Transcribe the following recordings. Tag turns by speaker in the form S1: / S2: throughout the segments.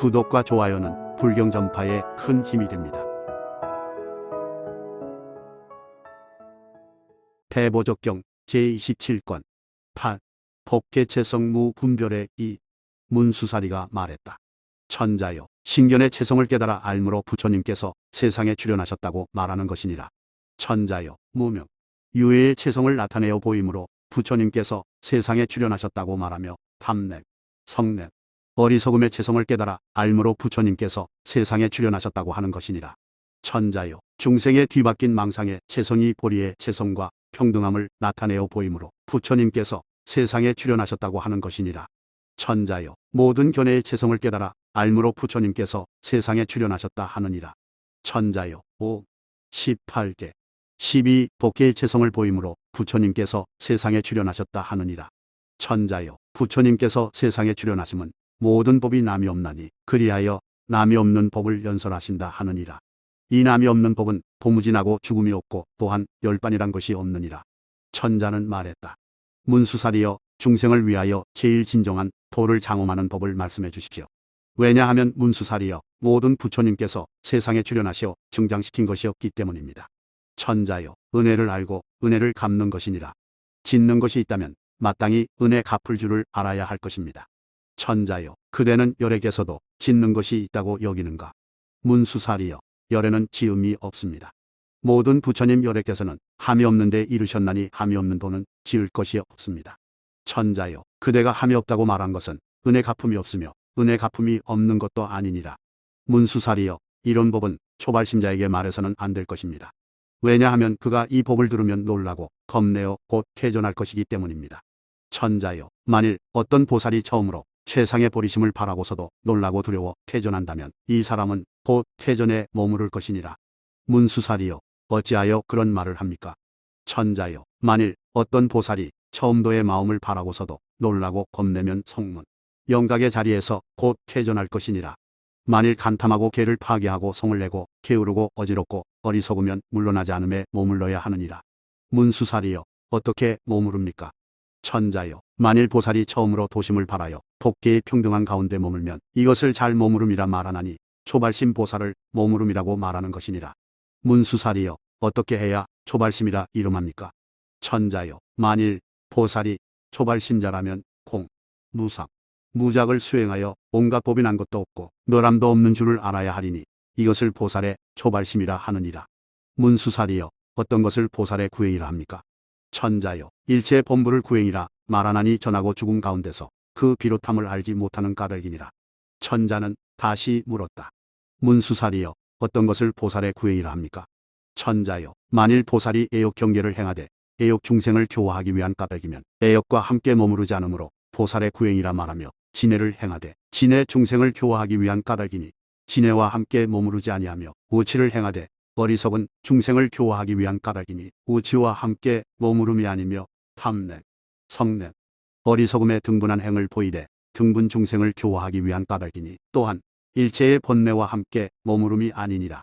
S1: 구독과 좋아요는 불경 전파에 큰 힘이 됩니다. 대보적경 제27권 8. 법계채성무 분별의 이 문수사리가 말했다. 천자여, 신견의 채성을 깨달아 알므로 부처님께서 세상에 출현하셨다고 말하는 것이니라. 천자여, 무명 유해의 채성을 나타내어 보이므로 부처님께서 세상에 출현하셨다고 말하며 탐냄, 성냄, 어리석음의 채성을 깨달아 알므로 부처님께서 세상에 출현하셨다고 하는 것이니라. 천자여, 중생의 뒤바뀐 망상의 채성이 보리의 채성과 평등함을 나타내어 보이므로 부처님께서 세상에 출현하셨다고 하는 것이니라. 천자여, 모든 견해의 채성을 깨달아 알므로 부처님께서 세상에 출현하셨다 하느니라. 천자여, 5. 18개 12 법계의 채성을 보이므로 부처님께서 세상에 출현하셨다 하느니라. 천자여, 부처님께서 세상에 출현하심은 모든 법이 남이 없나니 그리하여 남이 없는 법을 연설하신다 하느니라. 이 남이 없는 법은 도무지나고 죽음이 없고 또한 열반이란 것이 없느니라. 천자는 말했다. 문수사리여, 중생을 위하여 제일 진정한 도를 장엄하는 법을 말씀해 주십시오. 왜냐하면 문수사리여, 모든 부처님께서 세상에 출현하시어 증장시킨 것이 없기 때문입니다. 천자여, 은혜를 알고 은혜를 갚는 것이니라. 짓는 것이 있다면 마땅히 은혜 갚을 줄을 알아야 할 것입니다. 천자여, 그대는 열에게서도 짓는 것이 있다고 여기는가? 문수사리여, 열에는 지음이 없습니다. 모든 부처님 열에께서는 함이 없는데 이르셨나니 함이 없는 도는 지을 것이 없습니다. 천자여, 그대가 함이 없다고 말한 것은 은혜 갚음이 없으며 은혜 갚음이 없는 것도 아니니라. 문수사리여, 이런 법은 초발심자에게 말해서는 안 될 것입니다. 왜냐하면 그가 이 법을 들으면 놀라고 겁내어 곧 퇴존할 것이기 때문입니다. 천자여, 만일 어떤 보살이 처음으로 최상의 보리심을 바라고서도 놀라고 두려워 퇴존한다면 이 사람은 곧 퇴존에 머무를 것이니라. 문수사리여, 어찌하여 그런 말을 합니까? 천자여, 만일 어떤 보살이 처음도의 마음을 바라고서도 놀라고 겁내면 성문, 영각의 자리에서 곧 퇴존할 것이니라. 만일 간탐하고 개를 파괴하고 성을 내고 게으르고 어지럽고 어리석으면 물러나지 않음에 머물러야 하느니라. 문수사리여, 어떻게 머무릅니까? 천자여, 만일 보살이 처음으로 도심을 바라여 법계의 평등한 가운데 머물면 이것을 잘 머무름이라 말하나니 초발심 보살을 머무름이라고 말하는 것이니라. 문수사리여, 어떻게 해야 초발심이라 이름합니까? 천자여, 만일 보살이 초발심자라면 공, 무상, 무작을 수행하여 온갖 법이 난 것도 없고 멸함도 없는 줄을 알아야 하리니 이것을 보살의 초발심이라 하느니라. 문수사리여, 어떤 것을 보살의 구행이라 합니까? 천자여, 일체의 본부를 구행이라 말하나니 전하고 죽음 가운데서 그 비롯함을 알지 못하는 까닭이니라. 천자는 다시 물었다. 문수사리여, 어떤 것을 보살의 구행이라 합니까? 천자여, 만일 보살이 애욕 경계를 행하되 애욕 중생을 교화하기 위한 까닭이면 애욕과 함께 머무르지 않으므로 보살의 구행이라 말하며 진해를 행하되 진해 중생을 교화하기 위한 까닭이니 진해와 함께 머무르지 아니하며 우치를 행하되 어리석은 중생을 교화하기 위한 까닭이니 우치와 함께 머무름이 아니며 탐냄, 성냄, 어리석음에 등분한 행을 보이되 등분 중생을 교화하기 위한 까닭이니 또한 일체의 본내와 함께 머무름이 아니니라.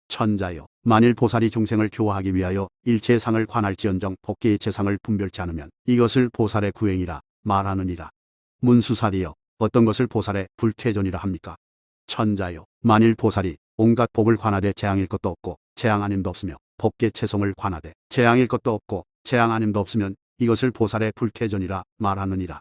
S1: 천자여, 만일 보살이 중생을 교화하기 위하여 일체의 상을 관할지언정 법계의 채상을 분별치 않으면 이것을 보살의 구행이라 말하느니라. 문수사리여, 어떤 것을 보살의 불퇴존이라 합니까? 천자여, 만일 보살이 온갖 법을 관하되 재앙일 것도 없고 재앙 아님도 없으며 법계 채성을 관하되 재앙일 것도 없고 재앙 아님도 없으면 이것을 보살의 불퇴존이라 말하느니라.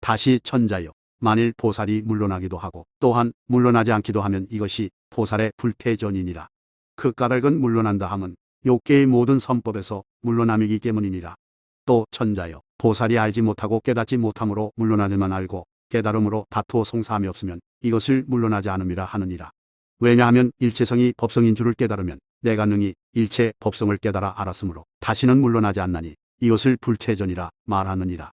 S1: 다시 천자여, 만일 보살이 물러나기도 하고 또한 물러나지 않기도 하면 이것이 보살의 불퇴존이니라. 그 까닭은 물러난다 함은 욕계의 모든 선법에서 물러남이기 때문이니라. 또 천자여, 보살이 알지 못하고 깨닫지 못함으로 물러나지만 알고 깨달음으로 다투어 송사함이 없으면 이것을 물러나지 않음이라 하느니라. 왜냐하면 일체성이 법성인 줄을 깨달으면 내가 능히 일체 법성을 깨달아 알았으므로 다시는 물러나지 않나니 이것을 불퇴존이라 말하느니라.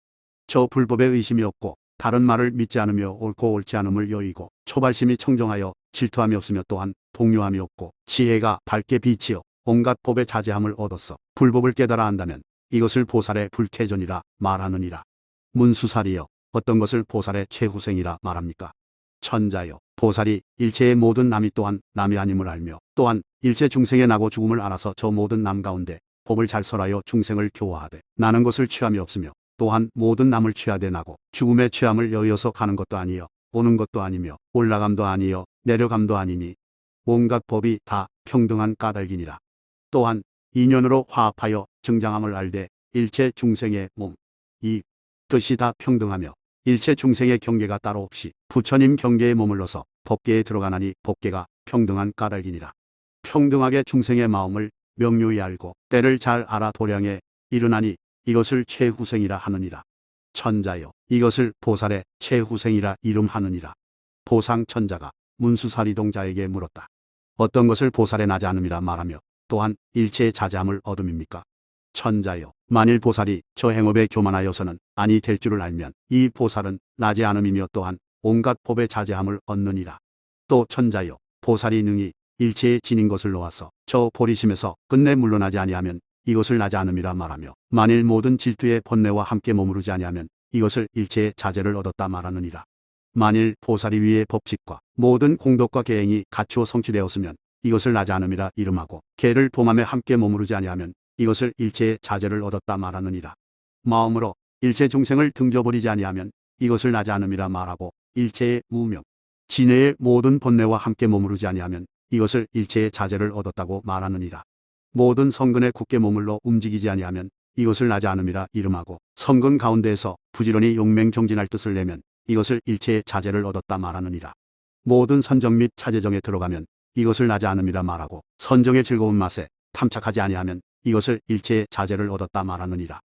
S1: 저 불법에 의심이 없고 다른 말을 믿지 않으며 옳고 옳지 않음을 여의고 초발심이 청정하여 질투함이 없으며 또한 동요함이 없고 지혜가 밝게 비치어 온갖 법의 자제함을 얻어서 불법을 깨달아 안다면 이것을 보살의 불퇴존이라 말하느니라. 문수사리여, 어떤 것을 보살의 최후생이라 말합니까? 천자여, 보살이 일체의 모든 남이 또한 남이 아님을 알며 또한 일체 중생의 나고 죽음을 알아서 저 모든 남 가운데 법을 잘 설하여 중생을 교화하되 나는 것을 취함이 없으며 또한 모든 남을 취하되 나고 죽음의 취함을 여의어서 가는 것도 아니여 오는 것도 아니며 올라감도 아니요 내려감도 아니니 온갖 법이 다 평등한 까닭이니라. 또한 인연으로 화합하여 증장함을 알되 일체 중생의 몸, 이 뜻이 다 평등하며 일체 중생의 경계가 따로 없이 부처님 경계에 머물러서 법계에 들어가나니 법계가 평등한 까닭이니라. 평등하게 중생의 마음을 명료히 알고 때를 잘 알아 도량에 이르나니 이것을 최후생이라 하느니라. 천자여, 이것을 보살의 최후생이라 이름하느니라. 보상천자가 문수사리동자에게 물었다. 어떤 것을 보살에 나지 않음이라 말하며 또한 일체의 자제함을 얻음입니까? 천자여, 만일 보살이 저 행업에 교만하여서는 아니 될 줄을 알면 이 보살은 나지 않음이며 또한 온갖 법의 자제함을 얻느니라. 또 천자여, 보살이 능히 일체에 지닌 것을 놓아서 저 보리심에서 끝내 물러나지 아니하면 이것을 나지 않음이라 말하며 만일 모든 질투의 번뇌와 함께 머무르지 아니하면 이것을 일체의 자제를 얻었다 말하느니라. 만일 보살이 위의 법칙과 모든 공덕과 계행이 갖추어 성취되었으면 이것을 나지 않음이라 이름하고 계를 봉함에 함께 머무르지 아니하면 이것을 일체의 자제를 얻었다 말하느니라. 마음으로 일체 중생을 등져버리지 아니하면 이것을 나지 않음이라 말하고 일체의 무명, 진해의 모든 번뇌와 함께 머무르지 아니하면 이것을 일체의 자제를 얻었다고 말하느니라. 모든 성근에 굳게 머물러 움직이지 아니하면 이것을 나지 않음이라 이름하고 성근 가운데에서 부지런히 용맹정진할 뜻을 내면 이것을 일체의 자제를 얻었다 말하느니라. 모든 선정 및 차제정에 들어가면 이것을 나지 않음이라 말하고 선정의 즐거운 맛에 탐착하지 아니하면 이것을 일체의 자제를 얻었다 말하느니라.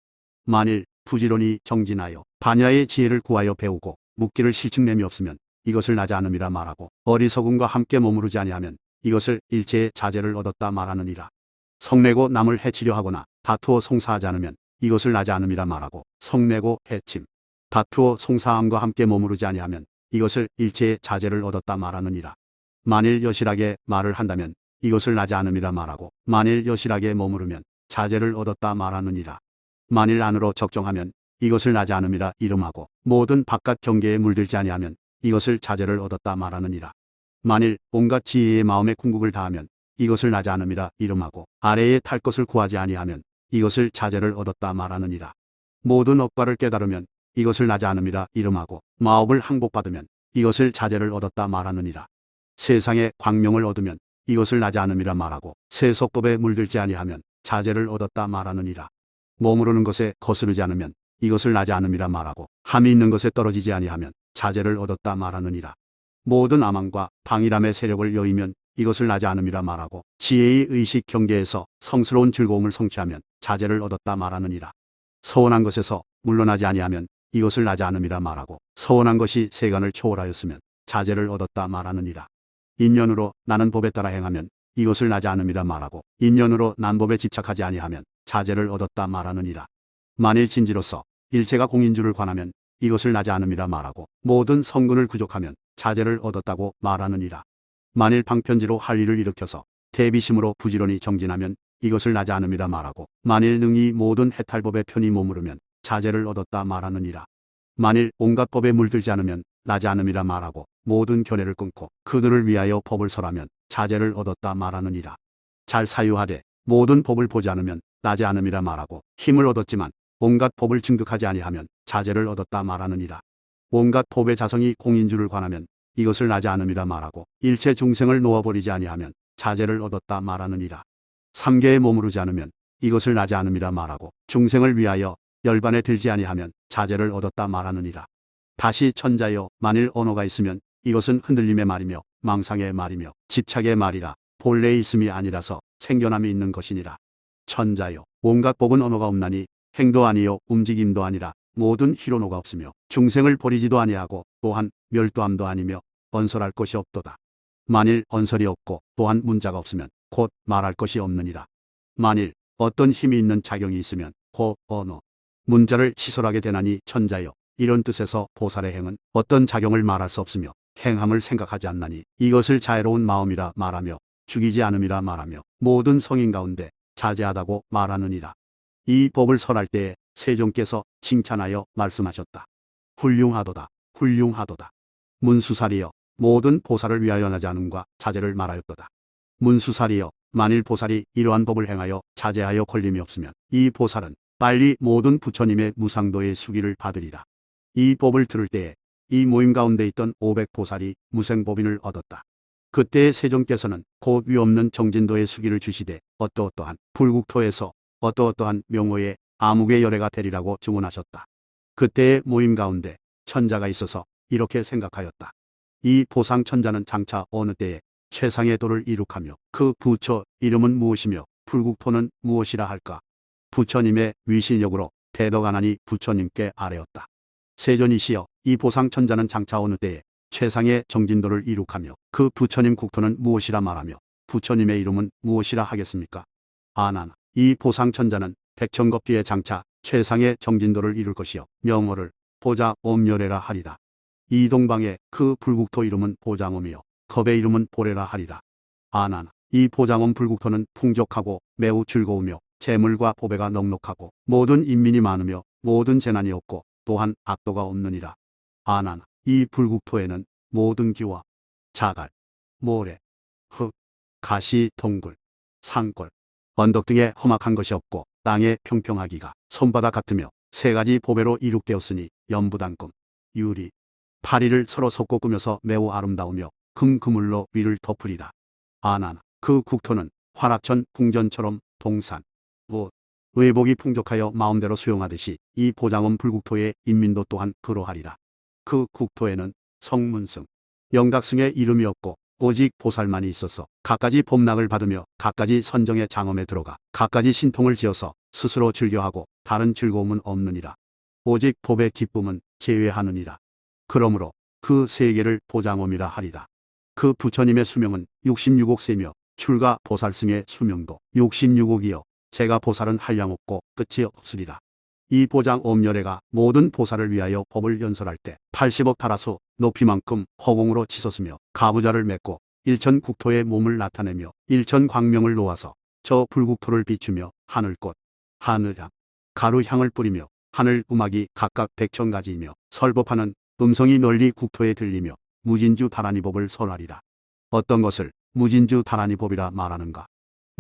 S1: 만일 부지런히 정진하여 반야의 지혜를 구하여 배우고 묵기를 실증냄이 없으면 이것을 나지 않음이라 말하고 어리석음과 함께 머무르지 아니하면 이것을 일체의 자제를 얻었다 말하느니라. 성내고 남을 해치려 하거나 다투어 송사하지 않으면 이것을 나지 않음이라 말하고 성내고 해침, 다투어 송사함과 함께 머무르지 아니하면 이것을 일체의 자제를 얻었다 말하느니라. 만일 여실하게 말을 한다면 이것을 나지 않음이라 말하고 만일 여실하게 머무르면 자제를 얻었다 말하느니라. 만일 안으로 적정하면 이것을 나지 않음이라 이름하고 모든 바깥 경계에 물들지 아니하면 이것을 자제를 얻었다 말하느니라. 만일 온갖 지혜의 마음에 궁극을 다하면 이것을 나지 않음이라 이름하고 아래에 탈 것을 구하지 아니하면 이것을 자제를 얻었다 말하느니라. 모든 업과를 깨달으면 이것을 나지 않음이라 이름하고 마업을 항복받으면 이것을 자제를 얻었다 말하느니라. 세상에 광명을 얻으면 이것을 나지 않음이라 말하고 세속법에 물들지 아니하면 자제를 얻었다 말하느니라. 머무르는 것에 거스르지 않으면 이것을 나지 않음이라 말하고 함이 있는 것에 떨어지지 아니하면 자제를 얻었다 말하느니라. 모든 암함과 방일함의 세력을 여의면 이것을 나지 않음이라 말하고 지혜의 의식 경계에서 성스러운 즐거움을 성취하면 자제를 얻었다 말하느니라. 서원한 것에서 물러나지 아니하면 이것을 나지 않음이라 말하고 서원한 것이 세간을 초월하였으면 자제를 얻었다 말하느니라. 인연으로 나는 법에 따라 행하면 이것을 나지 않음이라 말하고 인연으로 난 법에 집착하지 아니하면 자제를 얻었다 말하느니라. 만일 진지로서 일체가 공인 줄을 관하면 이것을 나지 않음이라 말하고 모든 성근을 구족하면 자제를 얻었다고 말하느니라. 만일 방편지로 할 일을 일으켜서 대비심으로 부지런히 정진하면 이것을 나지 않음이라 말하고 만일 능히 모든 해탈법에 편히 머무르면 자제를 얻었다 말하느니라. 만일 온갖 법에 물들지 않으면 나지 않음이라 말하고 모든 견해를 끊고 그들을 위하여 법을 설하면 자제를 얻었다 말하느니라. 잘 사유하되 모든 법을 보지 않으면 나지 않음이라 말하고 힘을 얻었지만 온갖 법을 증득하지 아니하면 자제를 얻었다 말하느니라. 온갖 법의 자성이 공인 줄을 관하면 이것을 나지 않음이라 말하고 일체 중생을 놓아버리지 아니하면 자제를 얻었다 말하느니라. 삼계에 머무르지 않으면 이것을 나지 않음이라 말하고 중생을 위하여 열반에 들지 아니하면 자제를 얻었다 말하느니라. 다시 천자여, 만일 언어가 있으면 이것은 흔들림의 말이며 망상의 말이며 집착의 말이라 본래 있음이 아니라서 생겨남이 있는 것이니라. 천자여, 온갖 법은 언어가 없나니 행도 아니요 움직임도 아니라 모든 희로노가 없으며 중생을 버리지도 아니하고 또한 멸도함도 아니며 언설할 것이 없도다. 만일 언설이 없고 또한 문자가 없으면 곧 말할 것이 없느니라. 만일 어떤 힘이 있는 작용이 있으면 곧 언어, 문자를 시설하게 되나니 천자여, 이런 뜻에서 보살의 행은 어떤 작용을 말할 수 없으며 행함을 생각하지 않나니 이것을 자애로운 마음이라 말하며 죽이지 않음이라 말하며 모든 성인 가운데 자제하다고 말하느니라. 이 법을 설할 때에 세종께서 칭찬하여 말씀하셨다. 훌륭하도다, 훌륭하도다. 문수살이여, 모든 보살을 위하여 나지 않음과 자제를 말하였도다. 문수살이여, 만일 보살이 이러한 법을 행하여 자제하여 걸림이 없으면 이 보살은 빨리 모든 부처님의 무상도의 수기를 받으리라. 이 법을 들을 때에 이 모임 가운데 있던 500보살이 무생법인을 얻었다. 그때의 세종께서는 곧 위없는 정진도의 수기를 주시되 어떠어떠한 불국토에서 어떠어떠한 명호의 아무개 열애가 되리라고 증언하셨다. 그때의 모임 가운데 천자가 있어서 이렇게 생각하였다. 이 보상천자는 장차 어느 때에 최상의 도를 이룩하며 그 부처 이름은 무엇이며 불국토는 무엇이라 할까? 부처님의 위실력으로 대덕하나니 부처님께 아뢰었다. 세존이시여, 이 보상천자는 장차 어느 때에 최상의 정진도를 이룩하며 그 부처님 국토는 무엇이라 말하며 부처님의 이름은 무엇이라 하겠습니까? 아나나, 이 보상천자는 백천겁 뒤에 장차 최상의 정진도를 이룰 것이요 명호를 보자 옴열애라 하리라. 이 동방의 그 불국토 이름은 보장옴이요 겁의 이름은 보래라 하리라. 아나나, 이 보장옴 불국토는 풍족하고 매우 즐거우며 재물과 보배가 넉넉하고 모든 인민이 많으며 모든 재난이 없고 또한 악도가 없느니라. 아나나, 이 불국토에는 모든 기와 자갈, 모래, 흙, 가시, 동굴, 산골, 언덕 등의 험악한 것이 없고 땅의 평평하기가 손바닥 같으며 세 가지 보배로 이룩되었으니 연부당금, 유리, 파리를 서로 섞고 꾸며서 매우 아름다우며 금그물로 위를 덮으리라. 아나나, 그 국토는 화락천 궁전처럼 동산, 우, 의복이 풍족하여 마음대로 수용하듯이 이 보장원 불국토의 인민도 또한 그러하리라. 그 국토에는 성문승, 영각승의 이름이 없고 오직 보살만이 있어서 갖가지 법락을 받으며 갖가지 선정의 장엄에 들어가 갖가지 신통을 지어서 스스로 즐겨하고 다른 즐거움은 없느니라. 오직 법의 기쁨은 제외하느니라. 그러므로 그 세계를 보장엄이라 하리라. 그 부처님의 수명은 66억 세며 출가 보살승의 수명도 66억이요 제가 보살은 한량없고 끝이 없으리라. 이 보장 엄열애가 모든 보살을 위하여 법을 연설할 때 80억 타라수 높이만큼 허공으로 치솟으며 가부좌를 맺고 일천 국토의 몸을 나타내며 일천 광명을 놓아서 저 불국토를 비추며 하늘꽃, 하늘향, 가루향을 뿌리며 하늘 음악이 각각 100,000가지이며 설법하는 음성이 널리 국토에 들리며 무진주 다라니법을 설하리라. 어떤 것을 무진주 다라니법이라 말하는가?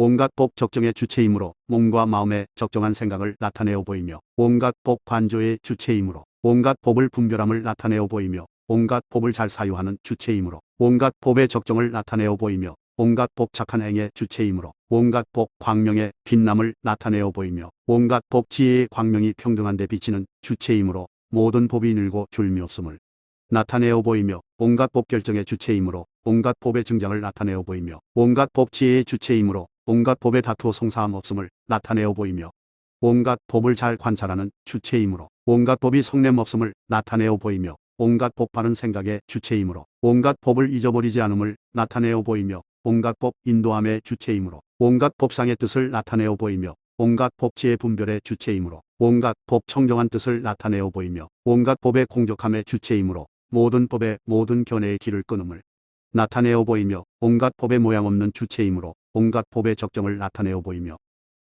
S1: 온갖 법 적정의 주체이므로 몸과 마음의 적정한 생각을 나타내어 보이며 온갖 법 관조의 주체이므로 온갖 법을 분별함을 나타내어 보이며 온갖 법을 잘 사유하는 주체이므로 온갖 법의 적정을 나타내어 보이며 온갖 법 착한 행의 주체이므로 온갖 법 광명의 빛남을 나타내어 보이며 온갖 법 지혜의 광명이 평등한 데 비치는 주체이므로 모든 법이 늘고 줄미 없음을 나타내어 보이며 온갖 법 결정의 주체이므로 온갖 법의 증장을 나타내어 보이며 온갖 법 지혜의 주체이므로 온갖 법의 다투어 송사함 없음을 나타내어 보이며 온갖 법을 잘 관찰하는 주체이므로 온갖 법이 성냄 없음을 나타내어 보이며 온갖 법 바른 생각의 주체이므로 온갖 법을 잊어버리지 않음을 나타내어 보이며 온갖 법 인도함의 주체이므로 온갖 법상의 뜻을 나타내어 보이며 온갖 법지의 분별의 주체이므로 온갖 법 청정한 뜻을 나타내어 보이며 온갖 법의 공적함의 주체이므로 모든 법의 모든 견해의 길을 끊음을 나타내어 보이며 온갖 법의 모양 없는 주체이므로 온갖 법의 적정을 나타내어 보이며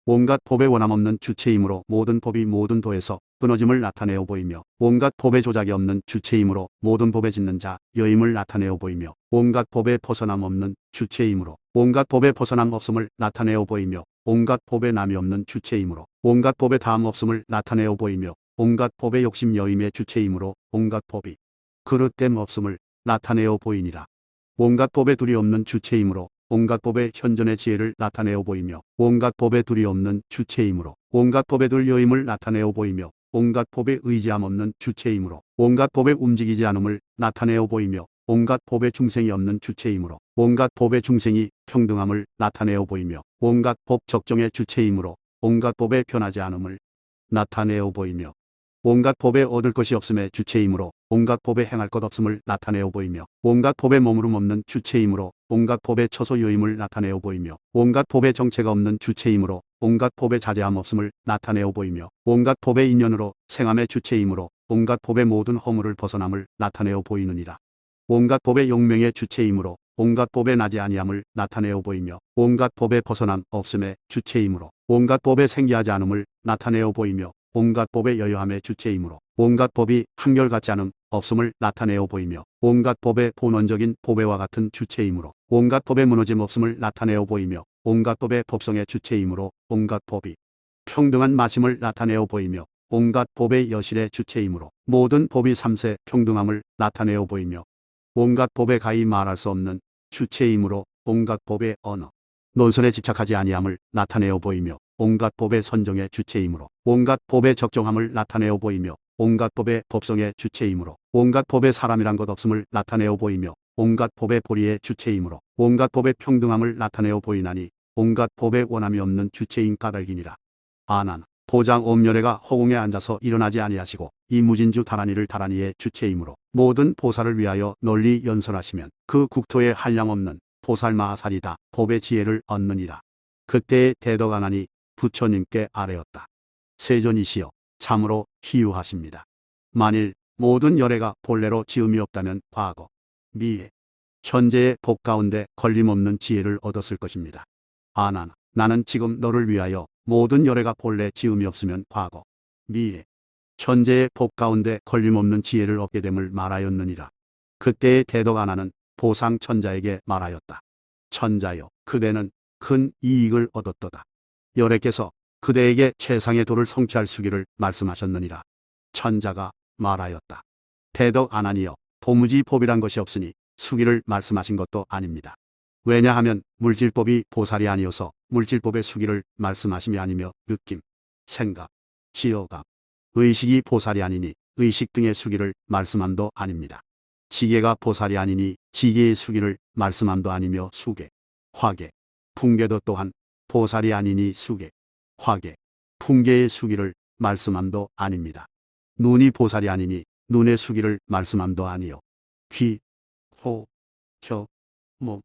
S1: 온갖 법의 원함 없는 주체이므로 모든 법이 모든 도에서 끊어짐을 나타내어 보이며 온갖 법의 조작이 없는 주체이므로 모든 법의 짓는 자 여임을 나타내어 보이며 온갖 법의 벗어남 없는 주체이므로 온갖 법의 벗어남 없음을 나타내어 보이며 온갖 법의 남이 없는 주체이므로 온갖 법의 다함 없음을 나타내어 보이며 온갖 법의 욕심 여임의 주체이므로 온갖 법이 그릇됨 없음을 나타내어 보이니라. 온갖 법의 둘이 없는 주체이므로 온갖 법의 현전의 지혜를 나타내어 보이며 온갖 법의 둘이 없는 주체이므로 온갖 법의 둘 여임을 나타내어 보이며 온갖 법의 의지함 없는 주체이므로 온갖 법의 움직이지 않음을 나타내어 보이며 온갖 법의 중생이 없는 주체이므로 온갖 법의 중생이 평등함을 나타내어 보이며 온갖 법 적정의 주체이므로 온갖 법의 변하지 않음을 나타내어 보이며 온갖 법에 얻을 것이 없음의 주체이므로 온갖 법에 행할 것 없음을 나타내어 보이며 온갖 법에 머무름 없는 주체이므로 온갖 법의 처소 여임을 나타내어 보이며 온갖 법의 정체가 없는 주체이므로 온갖 법의 자제함 없음을 나타내어 보이며 온갖 법의 인연으로 생함의 주체이므로 온갖 법의 모든 허물을 벗어남을 나타내어 보이느니라. 온갖 법의 용명의 주체이므로 온갖 법의 나지 아니함을 나타내어 보이며 온갖 법의 벗어남 없음의 주체이므로 온갖 법의 생기하지 않음을 나타내어 보이며 온갖 법의 여여함의 주체이므로 온갖 법이 한결같지 않음 없음을 나타내어 보이며 온갖 법의 본원적인 보배와 같은 주체이므로 온갖 법의 무너짐 없음을 나타내어 보이며 온갖 법의 법성의 주체이므로 온갖 법이 평등한 마심을 나타내어 보이며 온갖 법의 여실의 주체이므로 모든 법이 삼세 평등함을 나타내어 보이며 온갖 법에 가히 말할 수 없는 주체이므로 온갖 법의 언어, 논선에 집착하지 아니함을 나타내어 보이며 온갖 법의 선정의 주체이므로 온갖 법의 적정함을 나타내어 보이며 온갖 법의 법성의 주체이므로 온갖 법의 사람이란 것 없음을 나타내어 보이며 온갖 법의 보리의 주체이므로 온갖 법의 평등함을 나타내어 보이나니 온갖 법의 원함이 없는 주체인 까닭이니라. 아난 보장 옴열애가 허공에 앉아서 일어나지 아니하시고 이 무진주 다란이를 다란이의 주체이므로 모든 보살을 위하여 널리 연설하시면 그 국토에 한량없는 보살마하살이다 법의 지혜를 얻느니라. 그때에 대덕아난이 부처님께 아뢰었다. 세존이시여 참으로 희유하십니다. 만일 모든 열애가 본래로 지음이 없다면 과거, 미래, 현재의 법 가운데 걸림없는 지혜를 얻었을 것입니다. 아난 나는 지금 너를 위하여 모든 열애가 본래 지음이 없으면 과거, 미래, 현재의 법 가운데 걸림없는 지혜를 얻게 됨을 말하였느니라. 그때의 대덕아난은 보상 천자에게 말하였다. 천자여 그대는 큰 이익을 얻었도다. 열애께서 그대에게 최상의 도를 성취할 수기를 말씀하셨느니라. 천자가 말하였다. 대덕아난이여 도무지 법이란 것이 없으니 수기를 말씀하신 것도 아닙니다. 왜냐하면 물질법이 보살이 아니어서 물질법의 수기를 말씀하심이 아니며 느낌, 생각, 지어감, 의식이 보살이 아니니 의식 등의 수기를 말씀함도 아닙니다. 지계가 보살이 아니니 지계의 수기를 말씀함도 아니며 수계, 화계, 풍계도 또한 보살이 아니니 수계, 화계, 풍계의 수기를 말씀함도 아닙니다. 눈이 보살이 아니니 눈의 수기를 말씀함도 아니요. 귀, 호, 혀, 목,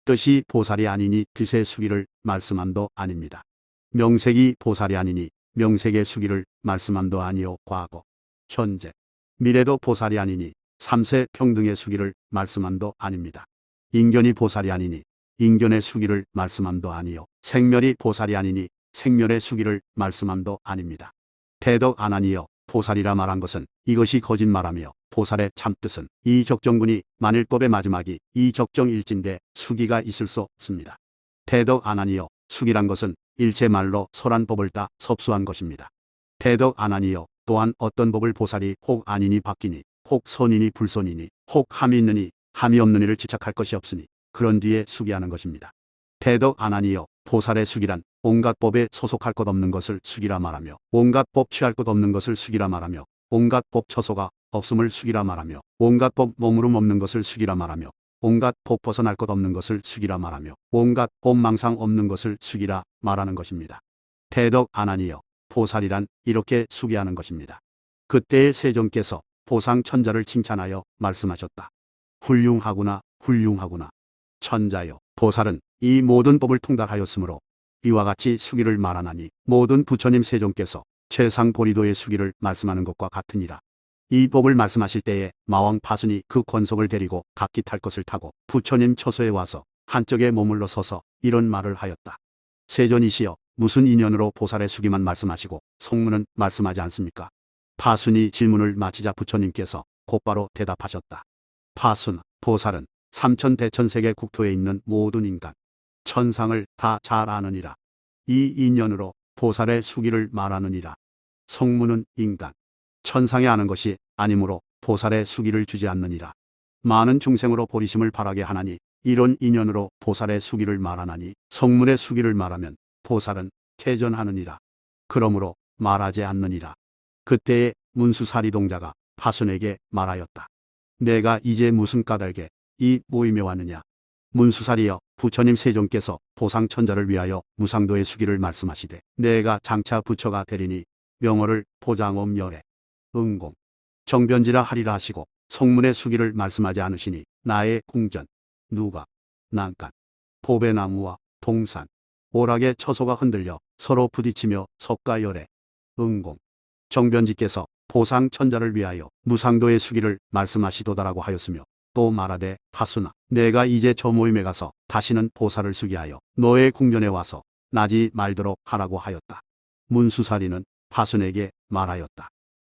S1: 뜻이 보살이 아니니 뜻의 수기를 말씀함도 아닙니다. 명색이 보살이 아니니 명색의 수기를 말씀함도 아니요. 과거, 현재, 미래도 보살이 아니니 삼세 평등의 수기를 말씀함도 아닙니다. 인견이 보살이 아니니 인견의 수기를 말씀함도 아니요. 생멸이 보살이 아니니 생멸의 수기를 말씀함도 아닙니다. 대덕아난이여 보살이라 말한 것은 이것이 거짓말하며 보살의 참뜻은 이 적정군이 만일법의 마지막이 이 적정일진데 수기가 있을 수 없습니다. 대덕아난이여 수기란 것은 일체말로 설한 법을 따 섭수한 것입니다. 대덕아난이여 또한 어떤 법을 보살이 혹 아니니 바뀌니 혹 선이니 불선이니 혹 함이 있느니 함이 없느니를 집착할 것이 없으니 그런 뒤에 수기하는 것입니다. 대덕아난이여 보살의 수기란 온갖 법에 소속할 것 없는 것을 수기라 말하며 온갖 법 취할 것 없는 것을 수기라 말하며 온갖 법 처소가 없음을 수기라 말하며 온갖 법 머무름 없는 것을 수기라 말하며 온갖 법 벗어날 것 없는 것을 수기라 말하며 온갖 법 망상 없는 것을 수기라 말하는 것입니다. 대덕아난이여 보살이란 이렇게 수기하는 것입니다. 그때의 세존께서 보상 천자를 칭찬하여 말씀하셨다. 훌륭하구나 훌륭하구나. 천자여 보살은 이 모든 법을 통달하였으므로 이와 같이 수기를 말하나니 모든 부처님 세존께서 최상 보리도의 수기를 말씀하는 것과 같으니라. 이 법을 말씀하실 때에 마왕 파순이 그 권속을 데리고 각기 탈 것을 타고 부처님 처소에 와서 한쪽에 머물러 서서 이런 말을 하였다. 세존이시여 무슨 인연으로 보살의 수기만 말씀하시고 성문은 말씀하지 않습니까? 파순이 질문을 마치자 부처님께서 곧바로 대답하셨다. 파순, 보살은 삼천대천세계 국토에 있는 모든 인간, 천상을 다 잘 아느니라. 이 인연으로 보살의 수기를 말하느니라. 성문은 인간, 천상에 아는 것이 아니므로 보살의 수기를 주지 않느니라. 많은 중생으로 보리심을 바라게 하나니 이런 인연으로 보살의 수기를 말하나니 성문의 수기를 말하면 보살은 퇴전하느니라. 그러므로 말하지 않느니라. 그때에 문수사리동자가 파순에게 말하였다. 내가 이제 무슨 까닭에 이 모임에 왔느냐. 문수사리여 부처님 세존께서 보상천자를 위하여 무상도의 수기를 말씀하시되 내가 장차 부처가 되리니 명어를 보장엄열애 응공 정변지라 하리라 하시고 성문의 수기를 말씀하지 않으시니 나의 궁전 누가 난간 보배나무와 동산 오락의 처소가 흔들려 서로 부딪히며 석가열애 응공 정변지께서 보상천자를 위하여 무상도의 수기를 말씀하시도다라고 하였으며 또 말하되 파순아 내가 이제 저 모임에 가서 다시는 보살을 수기하여 너의 궁전에 와서 나지 말도록 하라고 하였다. 문수사리는 파순에게 말하였다.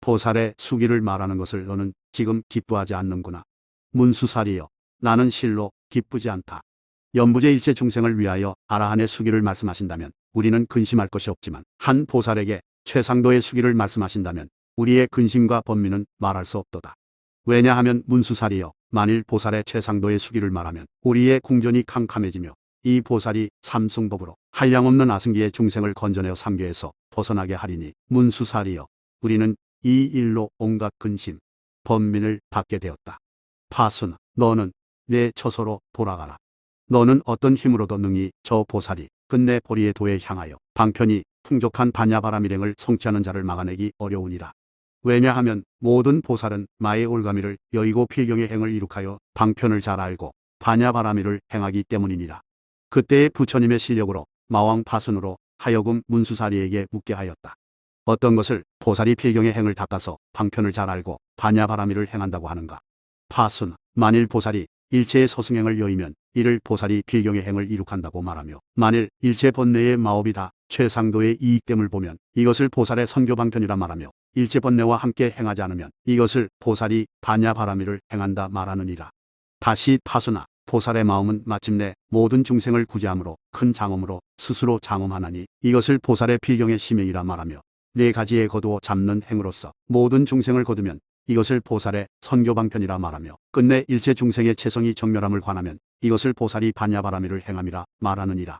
S1: 보살의 수기를 말하는 것을 너는 지금 기뻐하지 않는구나. 문수사리여 나는 실로 기쁘지 않다. 연부제 일체 중생을 위하여 아라한의 수기를 말씀하신다면 우리는 근심할 것이 없지만 한 보살에게 최상도의 수기를 말씀하신다면 우리의 근심과 번민은 말할 수 없도다. 왜냐하면 문수살이여 만일 보살의 최상도의 수기를 말하면 우리의 궁전이 캄캄해지며 이 보살이 삼승법으로 한량없는 아승기의 중생을 건져내어 삼계에서 벗어나게 하리니 문수살이여 우리는 이 일로 온갖 근심, 번민을 받게 되었다. 파순아 너는 내 처소로 돌아가라. 너는 어떤 힘으로도 능히 저 보살이 끝내 보리의 도에 향하여 방편이 풍족한 반야바람 일행을 성취하는 자를 막아내기 어려우니라. 왜냐하면 모든 보살은 마의 올가미를 여의고 필경의 행을 이룩하여 방편을 잘 알고 반야바라미를 행하기 때문이니라. 그때의 부처님의 실력으로 마왕 파순으로 하여금 문수사리에게 묻게 하였다. 어떤 것을 보살이 필경의 행을 닦아서 방편을 잘 알고 반야바라미를 행한다고 하는가. 파순 만일 보살이 일체의 소승행을 여의면 이를 보살이 필경의 행을 이룩한다고 말하며 만일 일체 번뇌의 마업이 다 최상도의 이익됨을 보면 이것을 보살의 선교방편이라 말하며 일체 번뇌와 함께 행하지 않으면 이것을 보살이 반야바라미를 행한다 말하느니라. 다시 파순아 보살의 마음은 마침내 모든 중생을 구제함으로 큰 장엄으로 스스로 장엄하나니 이것을 보살의 필경의 심행이라 말하며 네 가지에 거두어 잡는 행으로서 모든 중생을 거두면 이것을 보살의 선교방편이라 말하며 끝내 일체 중생의 체성이 정멸함을 관하면 이것을 보살이 반야바라미를 행함이라 말하느니라.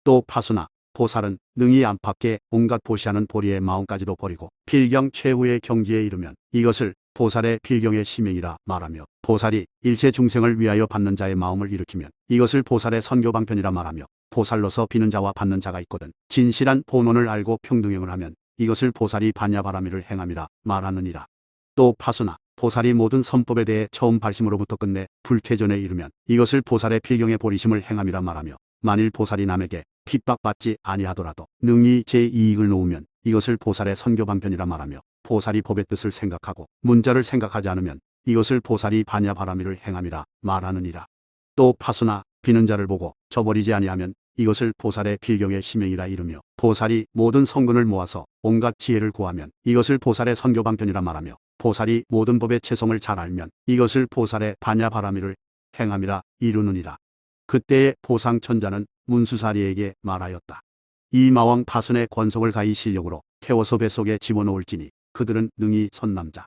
S1: 또 파순아 보살은 능히 안팎에 온갖 보시하는 보리의 마음까지도 버리고 필경 최후의 경지에 이르면 이것을 보살의 필경의 심행이라 말하며 보살이 일체 중생을 위하여 받는 자의 마음을 일으키면 이것을 보살의 선교방편이라 말하며 보살로서 비는 자와 받는 자가 있거든 진실한 본원을 알고 평등행을 하면 이것을 보살이 반야바라미를 행함이라 말하느니라. 또 파순아 보살이 모든 선법에 대해 처음 발심으로부터 끝내 불퇴전에 이르면 이것을 보살의 필경의 보리심을 행함이라 말하며 만일 보살이 남에게 핍박받지 아니하더라도 능히 제 이익을 놓으면 이것을 보살의 선교방편이라 말하며 보살이 법의 뜻을 생각하고 문자를 생각하지 않으면 이것을 보살이 반야바라미를 행함이라 말하느니라. 또 파순아 비는 자를 보고 저버리지 아니하면 이것을 보살의 필경의 심행이라 이르며 보살이 모든 성근을 모아서 온갖 지혜를 구하면 이것을 보살의 선교방편이라 말하며 보살이 모든 법의 체성을 잘 알면 이것을 보살의 반야바라미를 행함이라 이루느니라. 그때의 보상천자는 문수사리에게 말하였다. 이 마왕 파순의 권속을 가히 실력으로 태워서 뱃속에 집어넣을지니 그들은 능히 선남자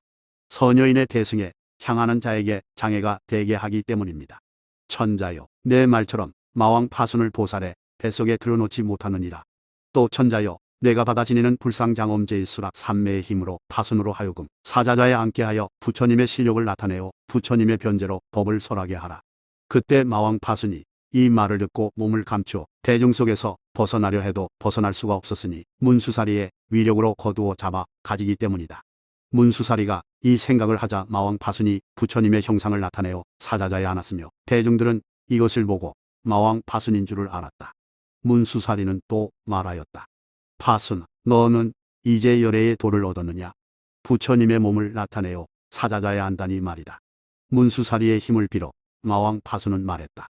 S1: 선여인의 대승에 향하는 자에게 장애가 되게 하기 때문입니다. 천자여 내 말처럼 마왕 파순을 보살의 뱃속에 들어놓지 못하느니라. 또 천자여 내가 받아 지니는 불상장엄제일수락 삼매의 힘으로 파순으로 하여금 사자자에 앉게 하여 부처님의 실력을 나타내어 부처님의 변제로 법을 설하게 하라. 그때 마왕 파순이 이 말을 듣고 몸을 감추어 대중 속에서 벗어나려 해도 벗어날 수가 없었으니 문수사리의 위력으로 거두어 잡아 가지기 때문이다. 문수사리가 이 생각을 하자 마왕 파순이 부처님의 형상을 나타내어 사자자에 앉았으며 대중들은 이것을 보고 마왕 파순인 줄을 알았다. 문수사리는 또 말하였다. 파순 너는 이제 열애의 도를 얻었느냐. 부처님의 몸을 나타내어 사자자에 앉다니 말이다. 문수사리의 힘을 빌어 마왕 파순은 말했다.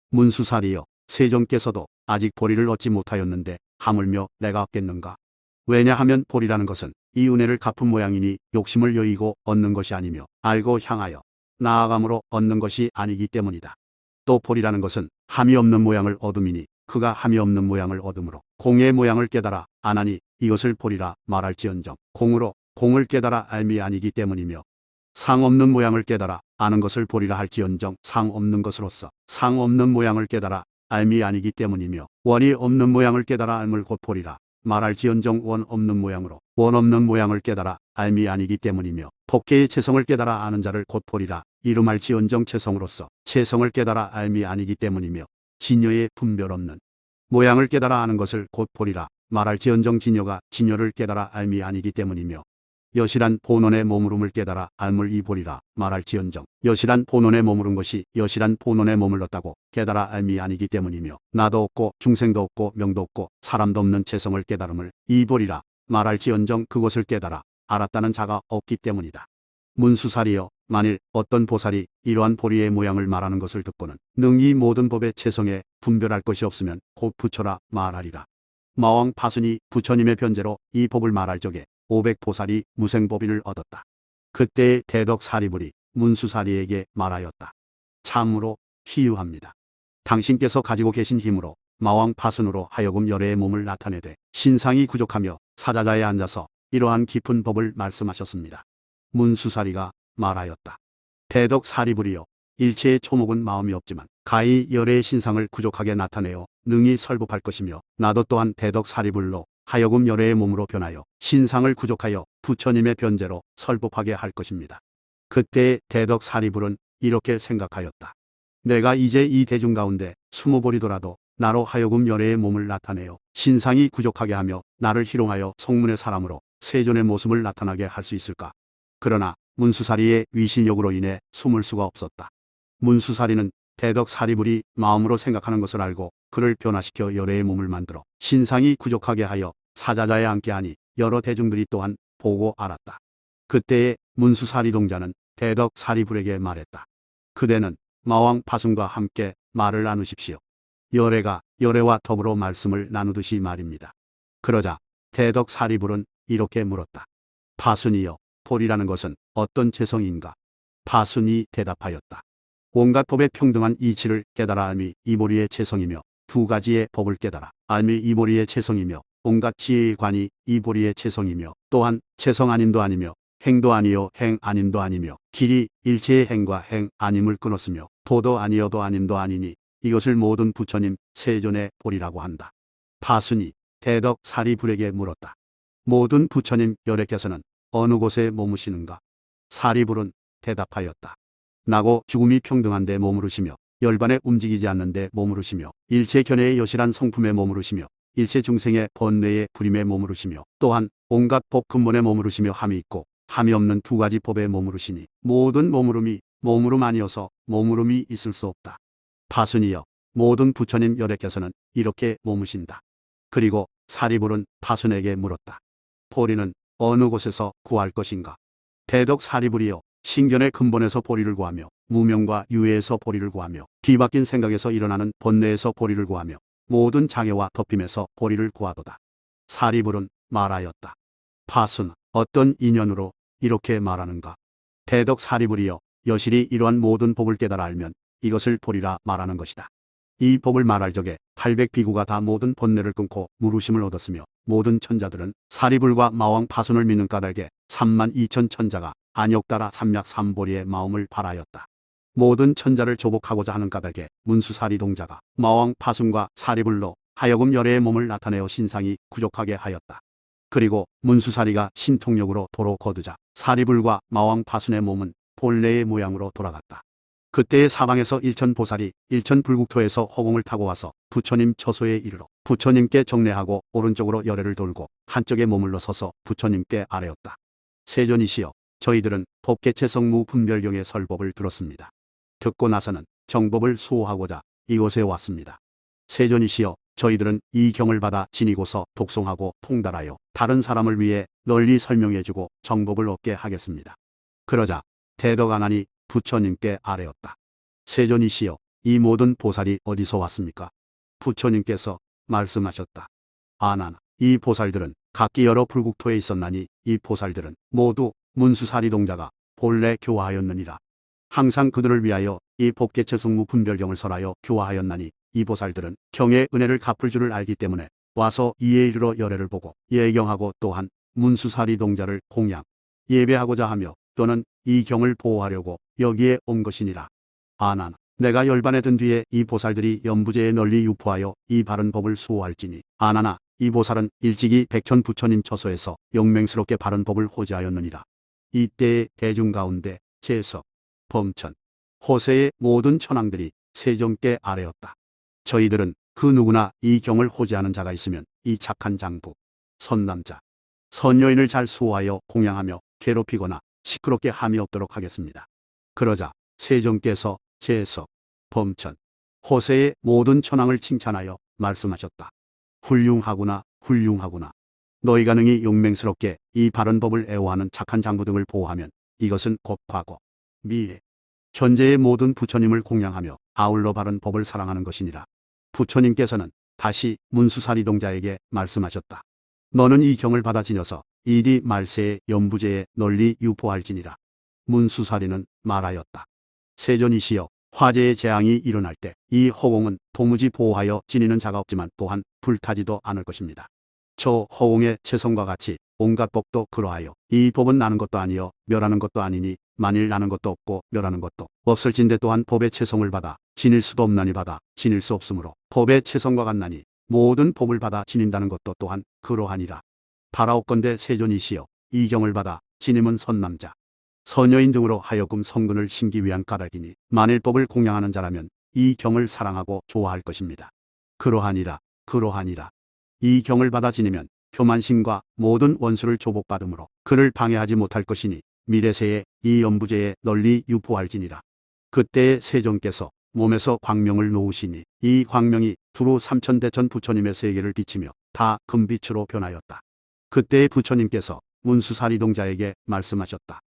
S1: 문수사리여 세존께서도 아직 보리를 얻지 못하였는데 하물며 내가 얻겠는가. 왜냐하면 보리라는 것은 이 은혜를 갚은 모양이니 욕심을 여의고 얻는 것이 아니며 알고 향하여 나아감으로 얻는 것이 아니기 때문이다. 또 보리라는 것은 함이 없는 모양을 얻음이니 그가 함이 없는 모양을 얻음으로 공의 모양을 깨달아 아나니 이것을 보리라 말할지언정 공으로 공을 깨달아 알미 아니기 때문이며 상 없는 모양을 깨달아 아는 것을 보리라 할지언정 상 없는 것으로서 상 없는 모양을 깨달아 알미 아니기 때문이며 원이 없는 모양을 깨달아 알물 곧 보리라 말할지언정 원 없는 모양으로 원 없는 모양을 깨달아 알미 아니기 때문이며 법계의 체성을 깨달아 아는 자를 곧 보리라 이름할지언정 체성으로서 체성을 깨달아 알미 아니기 때문이며 진여의 분별 없는 모양을 깨달아 아는 것을 곧 보리라 말할지언정 진여가 진여를 깨달아 알미 아니기 때문이며 여실한 본원의 머무름을 깨달아 알물 이 보리라 말할지언정 여실한 본원에 머무른 것이 여실한 본원에 머물렀다고 깨달아 알미 아니기 때문이며 나도 없고 중생도 없고 명도 없고 사람도 없는 체성을 깨달음을 이 보리라 말할지언정 그것을 깨달아 알았다는 자가 없기 때문이다. 문수사리여 만일 어떤 보살이 이러한 보리의 모양을 말하는 것을 듣고는 능히 모든 법의 체성에 분별할 것이 없으면 곧 부처라 말하리라. 마왕 파순이 부처님의 변제로 이 법을 말할 적에 500보살이 무생법인을 얻었다. 그때의 대덕 사리불이 문수사리에게 말하였다. 참으로 희유합니다. 당신께서 가지고 계신 힘으로 마왕 파순으로 하여금 열애의 몸을 나타내되 신상이 구족하며 사자자에 앉아서 이러한 깊은 법을 말씀하셨습니다. 문수사리가 말하였다. 대덕사리불이여, 일체의 초목은 마음이 없지만 가히 열애의 신상을 구족하게 나타내어 능히 설법할 것이며, 나도 또한 대덕사리불로 하여금 열애의 몸으로 변하여 신상을 구족하여 부처님의 변제로 설법하게 할 것입니다. 그때 대덕사리불은 이렇게 생각하였다. 내가 이제 이 대중 가운데 숨어버리더라도 나로 하여금 열애의 몸을 나타내어 신상이 구족하게 하며 나를 희롱하여 성문의 사람으로 세존의 모습을 나타나게 할 수 있을까? 그러나 문수사리의 위신욕으로 인해 숨을 수가 없었다. 문수사리는 대덕사리불이 마음으로 생각하는 것을 알고 그를 변화시켜 열애의 몸을 만들어 신상이 구족하게 하여 사자자에 앉게 하니 여러 대중들이 또한 보고 알았다. 그때에 문수사리 동자는 대덕사리불에게 말했다. 그대는 마왕 파순과 함께 말을 나누십시오. 열애가 열애와 더불어 말씀을 나누듯이 말입니다. 그러자 대덕사리불은 이렇게 물었다. 파순이여, 볼이라는 것은 어떤 재성인가? 파순이 대답하였다. 온갖 법의 평등한 이치를 깨달아 알미 이보리의 재성이며, 두 가지의 법을 깨달아 알미 이보리의 재성이며, 온갖 지혜의 관이 이보리의 재성이며, 또한 재성 아님도 아니며 행도 아니요 행 아님도 아니며, 길이 일체의 행과 행 아님을 끊었으며, 도도 아니어도 아님도 아니니 이것을 모든 부처님 세존의 볼이라고 한다. 파순이 대덕사리불에게 물었다. 모든 부처님 열애께서는 어느 곳에 머무시는가? 사리불은 대답하였다. 나고 죽음이 평등한데 머무르시며, 열반에 움직이지 않는데 머무르시며, 일체 견해의 여실한 성품에 머무르시며, 일체 중생의 번뇌의 부림에 머무르시며, 또한 온갖 법 근본에 머무르시며, 함이 있고 함이 없는 두 가지 법에 머무르시니 모든 머무름이 머무름 아니어서 머무름이 있을 수 없다. 파순이여, 모든 부처님 열애께서는 이렇게 머무신다. 그리고 사리불은 파순에게 물었다. 보리는 어느 곳에서 구할 것인가? 대덕사리불이여, 신견의 근본에서 보리를 구하며, 무명과 유해에서 보리를 구하며, 뒤바뀐 생각에서 일어나는 번뇌에서 보리를 구하며, 모든 장애와 덮임에서 보리를 구하도다. 사리불은 말하였다. 파순, 어떤 인연으로 이렇게 말하는가? 대덕사리불이여, 여실히 이러한 모든 법을 깨달아 알면 이것을 보리라 말하는 것이다. 이 법을 말할 적에 800비구가 다 모든 번뇌를 끊고 무르심을 얻었으며, 모든 천자들은 사리불과 마왕 파순을 믿는 까닭에 32,000 천자가 안욕따라 삼약삼보리의 마음을 발하였다. 모든 천자를 조복하고자 하는 까닭에 문수사리 동자가 마왕 파순과 사리불로 하여금 열애의 몸을 나타내어 신상이 구족하게 하였다. 그리고 문수사리가 신통력으로 도로 거두자 사리불과 마왕 파순의 몸은 본래의 모양으로 돌아갔다. 그때의 사방에서 일천보살이 일천불국토에서 허공을 타고 와서 부처님 처소에 이르러 부처님께 정례하고 오른쪽으로 열애를 돌고 한쪽에 머물러 서서 부처님께 아뢰었다. 세존이시여, 저희들은 법계채성무 분별경의 설법을 들었습니다. 듣고 나서는 정법을 수호하고자 이곳에 왔습니다. 세존이시여, 저희들은 이 경을 받아 지니고서 독송하고 통달하여 다른 사람을 위해 널리 설명해주고 정법을 얻게 하겠습니다. 그러자 대덕아난이 부처님께 아뢰었다. 세존이시여, 이 모든 보살이 어디서 왔습니까? 부처님께서 말씀하셨다. 아난, 이 보살들은 각기 여러 불국토에 있었나니 이 보살들은 모두 문수사리 동자가 본래 교화하였느니라. 항상 그들을 위하여 이 법계채성무 분별경을 설하여 교화하였나니 이 보살들은 경의 은혜를 갚을 줄을 알기 때문에 와서 이에 이르러 열애를 보고 예경하고, 또한 문수사리 동자를 공양 예배하고자 하며, 또는 이 경을 보호하려고 여기에 온 것이니라. 아난, 내가 열반에 든 뒤에 이 보살들이 연부제에 널리 유포하여 이 바른 법을 수호할지니, 아나나, 이 보살은 일찍이 백천 부처님 처소에서 영맹스럽게 바른 법을 호지하였느니라. 이때의 대중 가운데 재석, 범천, 호세의 모든 천왕들이 세존께 아뢰었다. 저희들은 그 누구나 이 경을 호지하는 자가 있으면 이 착한 장부, 선남자, 선여인을 잘 수호하여 공양하며 괴롭히거나 시끄럽게 함이 없도록 하겠습니다. 그러자 세존께서 재석, 범천, 호세의 모든 천왕을 칭찬하여 말씀하셨다. 훌륭하구나, 훌륭하구나. 너희가 능히 용맹스럽게 이 바른 법을 애호하는 착한 장부 등을 보호하면 이것은 곧 과거, 미래, 현재의 모든 부처님을 공양하며 아울러 바른 법을 사랑하는 것이니라. 부처님께서는 다시 문수사리 동자에게 말씀하셨다. 너는 이 경을 받아 지녀서 이디 말세의 연부제에 널리 유포할지니라. 문수사리는 말하였다. 세존이시여, 화재의 재앙이 일어날 때 이 허공은 도무지 보호하여 지니는 자가 없지만 또한 불타지도 않을 것입니다. 저 허공의 채성과 같이 온갖 법도 그러하여 이 법은 나는 것도 아니요 멸하는 것도 아니니 만일 나는 것도 없고 멸하는 것도 없을진대 또한 법의 체성을 받아 지닐 수도 없나니 받아 지닐 수 없으므로 법의 체성과 같나니 모든 법을 받아 지닌다는 것도 또한 그러하니라. 바라옵건대 세존이시여 이 경을 받아 지님은 선남자 선여인 등으로 하여금 성근을 심기 위한 까닭이니 만일 법을 공양하는 자라면 이 경을 사랑하고 좋아할 것입니다. 그러하니라 그러하니라. 이 경을 받아 지니면 교만심과 모든 원수를 조복받음으로 그를 방해하지 못할 것이니 미래세에 이 연부제에 널리 유포할지니라. 그때에 세종께서 몸에서 광명을 놓으시니 이 광명이 두루 삼천대천 부처님의 세계를 비치며 다 금빛으로 변하였다. 그때의 부처님께서 문수사리동자에게 말씀하셨다.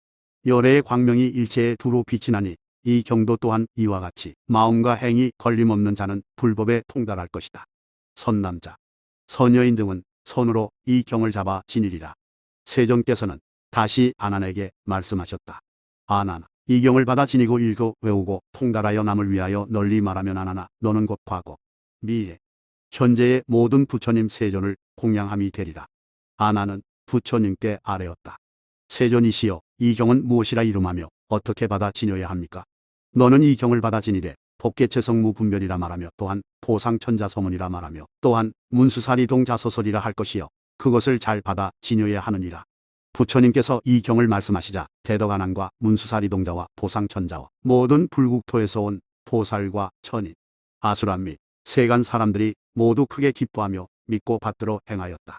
S1: 열애의 광명이 일체에 두루 빛이 나니 이 경도 또한 이와 같이 마음과 행이 걸림없는 자는 불법에 통달할 것이다. 선남자, 선여인 등은 손으로 이 경을 잡아 지니리라. 세종께서는 다시 아난에게 말씀하셨다. 아난아, 이 경을 받아 지니고 읽고 외우고 통달하여 남을 위하여 널리 말하면 아난아, 너는 곧 과거, 미래, 현재의 모든 부처님 세존을 공양함이 되리라. 아난은 부처님께 아뢰었다. 세존이시여, 이 경은 무엇이라 이름하며 어떻게 받아 지녀야 합니까? 너는 이 경을 받아 지니되 법계체성 무분별이라 말하며 또한 보상천자서문이라 말하며 또한 문수사리동 자소설이라 할 것이요 그것을 잘 받아 지녀야 하느니라. 부처님께서 이 경을 말씀하시자 대덕아난과 문수사리동자와 보상천자와 모든 불국토에서 온 보살과 천인, 아수라 및 세간 사람들이 모두 크게 기뻐하며 믿고 받들어 행하였다.